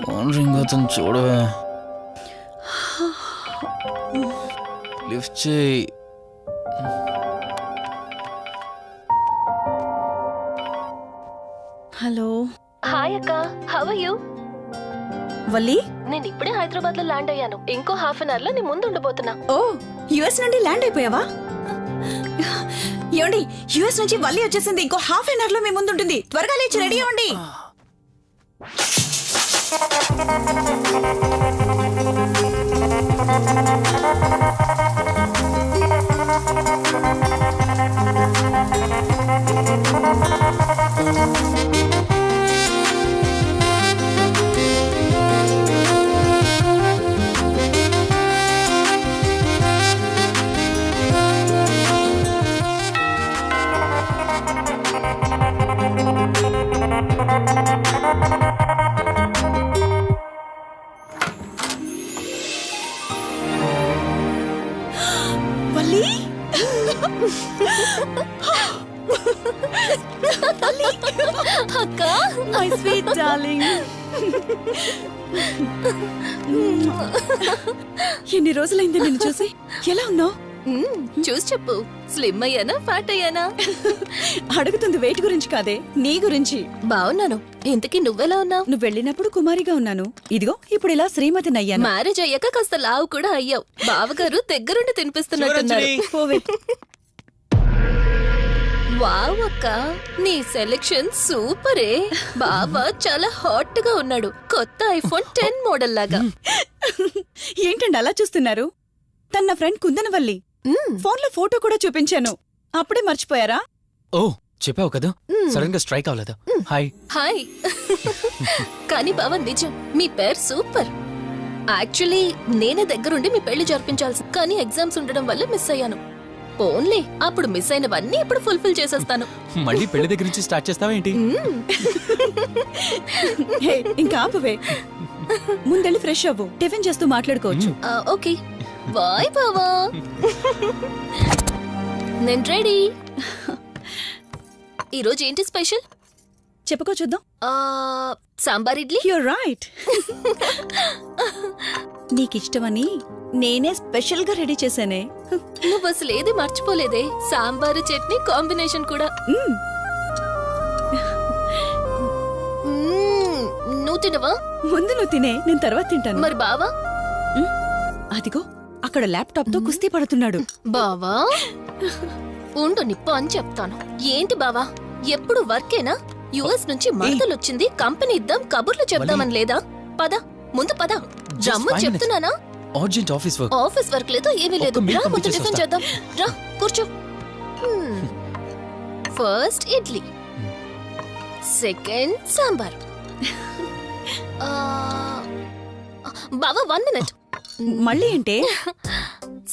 Phone ring అవుతుంది చూడవే. Lift చేయి. హలో. హాయ్ అక్క, హౌ ఆర్ యు? వల్లి, నేను ఇప్పుడే హైదరాబాద్ లో ల్యాండ్ అయ్యాను. ఇంకో హాఫ్ అన్ అవర్ లో నీ ముందు ఉండబోతున్నా. ఓ యుఎస్ నుండి ల్యాండ్ అయిపోయావా? ఏమండి, యుఎస్ నుంచి వల్లి వచ్చేసింది. ఇంకో హాఫ్ అన్ అవర్ లో మీ ముందు ఉంటుంది. త్వరగా లేచి రెడీ అవ్వండి. వల్లి, అక్క, మై స్వీట్ డార్లింగ్. ఎన్ని రోజులైంది నిన్ను చూసి. ఎలా ఉన్నావు? చూసి చెప్పు. స్లిమ్ అయ్యానా, ఫ్యాట్ అయ్యానా? అడుగుతుంది వెయిట్ గురించి కాదే, నీ గురించి. బాగున్నాను. ఇంతకీ నువ్వెలా ఉన్నావు? నువ్వు వెళ్ళినప్పుడు కుమారిగా ఉన్నాను. ఇదిగో ఇప్పుడు ఇలా శ్రీమతిని అయ్యాను. మ్యారేజ్ అయ్యాక కాస్త లావు కూడా అయ్యావు. బావగారు దగ్గరుండి తినిపిస్తున్నట్టున్నారు. పోవే. వావ్ అక్క, నీ సెలెక్షన్ సూపరే. బావ చాలా హాట్ గా ఉన్నాడు. కొత్త ఐఫోన్ 10 మోడల్ లాగా. ఏంటండి అలా చూస్తున్నారు? తన ఫ్రెండ్ కుందనవల్లి. ఫోన్ లో ఫోటో కూడా చూపించాను. అప్పుడే మర్చిపోయారా? ఓ చెప్పావు కదా, సడన్ గా స్ట్రైక్ అవ్వలేదు. హాయ్. హాయ్. కానీ బావ నిజం, మీ పేరు సూపర్. యాక్చువల్లీ నేనే దగ్గరుండి మీ పెళ్లి జరిపించాల్సి, కానీ ఎగ్జామ్స్ ఉండడం వల్ల మిస్ అయ్యాను. పోన్లే, అప్పుడు మిస్ అయినవన్నీ ఇప్పుడు ఫుల్ఫిల్ చేసేస్తాను. మళ్ళీ పెళ్లి దగ్గర నుంచి స్టార్ట్ చేస్తావా ఏంటి? హే, ఇంకా ఆపువే. ముందెళ్ళి ఫ్రెష్ అవ్వు. టిఫిన్ చేస్తూ మాట్లాడుకోవచ్చు. ఓకే బాయ్ బావా. నేను రెడీ. ఈరోజు ఏంటి స్పెషల్? చెప్పుకో చూద్దాం. సాంబార్ ఇడ్లీ. You're right. నీకిష్టమని నేనే స్పెషల్ గా రెడీ చేశానే. నువ్వు అసలు ఏది మర్చిపోలేదే. సాంబారు చట్నీ కాంబినేషన్ కూడా. నువ్వు తినవా? ముందు నువ్వు తినే, నేను తర్వాత తింటాను. మరి బావా? అదిగో అక్కడ ల్యాప్టాప్ తో కుస్తీ పడుతున్నాడు. బావా ఉండు, నిప్పు అని చెప్తాను. ఏంటి బావా, ఎప్పుడు వర్కేనా? యుఎస్ నుంచి మరదలొచ్చింది, కంపెనీ ఇద్దాం, కబుర్లు చెప్దామని లేదా? పద ముందు పద. రమ్ము చెప్తున్నానా? Urgent office work. Office work లేదు, ఏమీ లేదు. రా ముందు టిఫిన్ చేద్దాం. రా కూర్చో. First idli, second sambar. బావా 1 మినిట్. మళ్ళీ అంటే?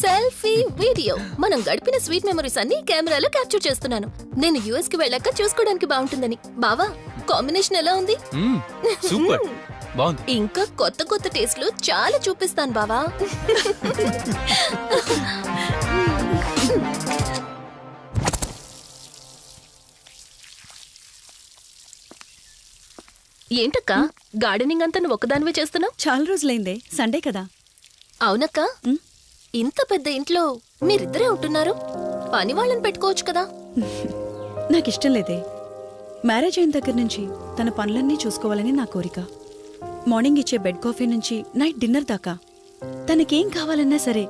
Selfie video. మనం గడిపిన స్వీట్ మెమరీస్ అన్ని కెమెరాలో క్యాప్చర్ చేస్తున్నాను. నేను యుఎస్ కి వెళ్ళాక చూసుకోవడానికి బాగుంటుందని. బావా కాంబినేషన్ ఎలా ఉంది? సూపర్, బాగుంది. ఇంకా కొత్త కొత్త టేస్ట్లు చాలా చూపిస్తాను బావా. ఏంటక్క, గార్డెనింగ్ అంతా నువ్వు ఒక్కదానివే చేస్తున్నావు? చాలా రోజులైందే, సండే కదా. అవునక్క, ఇంత పెద్ద ఇంట్లో మీరిద్దరే ఉంటున్నారు. పని వాళ్ళని పెట్టుకోవచ్చు కదా. నాకిష్టం లేదే. మ్యారేజ్ అయిన దగ్గర నుంచి తన పనులన్నీ చూసుకోవాలని నా కోరిక. మార్నింగ్ ఇచ్చే బెడ్ కాఫీ నుంచి నైట్ డిన్నర్ దాకా తనకేం కావాలన్నా సరే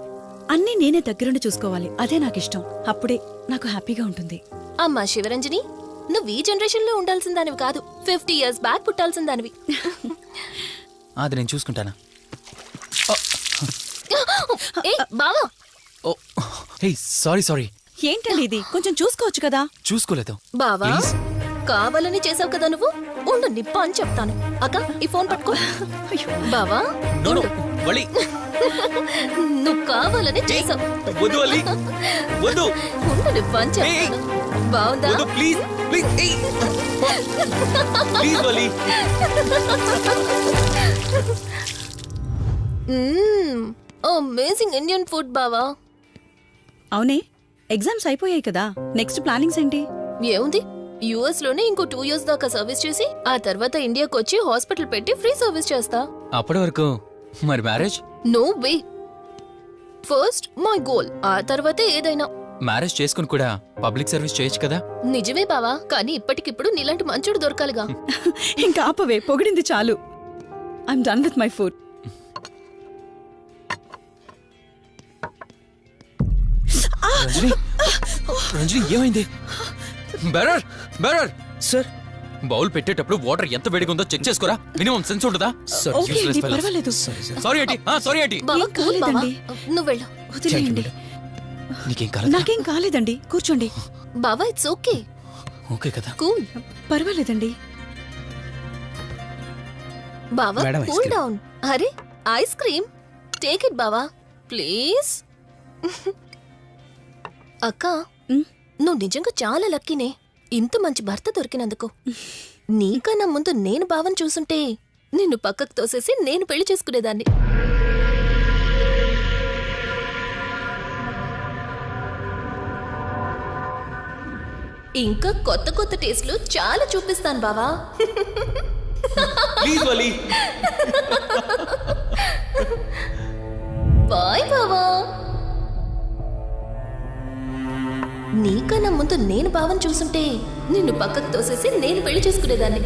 అన్నీ నేనే దగ్గరుండి చూసుకోవాలి. అదే నాకిష్టం. అప్పుడే నాకు హ్యాపీగా ఉంటుంది. అమ్మా శివరంజని, నువ్వు ఈ జనరేషన్ లో ఉండాల్సిన దానివి కాదు, 50 years బ్యాక్ పుట్టాల్సిన దానివి. అది నేను చూసుకుంటానా? బావా. సారీ. ఏంటండి ఇది? కొంచెం చూసుకోవచ్చు కదా. చూసుకోలేదు బావా, కావాలని చేసావు కదా నువ్వు. ఉండు నిప్ప అని చెప్తాను. అక్క ఈ ఫోన్ పట్టుకో. బావా నువ్వు కావాలని చేసావు. ఉండు నిప్ప అని చెప్తాను. బావుందా? అమేజింగ్ ఇండియన్ ఫుడ్ బావా. అవునే, ఎగ్జామ్స్ అయిపోయాయి కదా. నెక్స్ట్ ప్లానింగ్స్ ఏంటి? ఏముంది, యుఎస్ లోనే ఇంకో 2 years దాకా సర్వీస్ చేసి ఆ తర్వాత ఇండియాకి వచ్చి హాస్పిటల్ పెట్టి ఫ్రీ సర్వీస్ చేస్తా. అప్పటి వరకు మరి marriage? No way. First my goal, ఆ తర్వాతే ఏదైనా. మ్యారేజ్ చేసుకుని కూడా పబ్లిక్ సర్వీస్ చేయొచ్చు కదా? నిజమే బావా, కానీ ఇప్పటికిప్పుడు నీలాంటి మంచోడు దొరకాలిగా. ఇంకా ఆపవే, పొగిడింది చాలు. I'm done with my food. Ranjani, Ranjani ఏమైంది? బెరర్ బెరర్ సార్ బౌల్ పెట్టేటప్పుడు వాటర్ ఎంత వేడిగా ఉందో చెక్ చేసుకోరా. మినిమం సెన్స్ ఉంటుందా? ఓకే అండి, పర్వాలేదు. Sorry aunty, sorry aunty. బావా ఏం కూల్ బావా, కాలేదండి. నువ్వు వెళ్ళు. వదిలేయండి. నీకేం కాలేదు? నాకేం కాలేదండి, కూర్చోండి. బావా ఇట్స్ ఓకే, ఓకే కదా? కూల్. పర్వాలేదండి. బావా madam, ice cool cream. Down. అరే ఐస్ క్రీమ్, టేక్ ఇట్ బావా ప్లీజ్. అక్క, ఉమ్, నువ్వు నిజంగా చాలా లక్కీనే ఇంత మంచి భర్త దొరికినందుకు. నీకన్నా ముందు నేను బావని చూసుంటే నిన్ను పక్కకు తోసేసి నేను పెళ్లి చేసుకునేదాన్ని. ఇంకా కొత్త కొత్త టేస్ట్లు చాలా చూపిస్తాను బావా. Please Vali. బాయ్ బావా. నీకన్నా ముందు నేను బావని చూసుంటే నిన్ను పక్కకు తోసేసి నేను పెళ్లి చేసుకునేదాన్ని.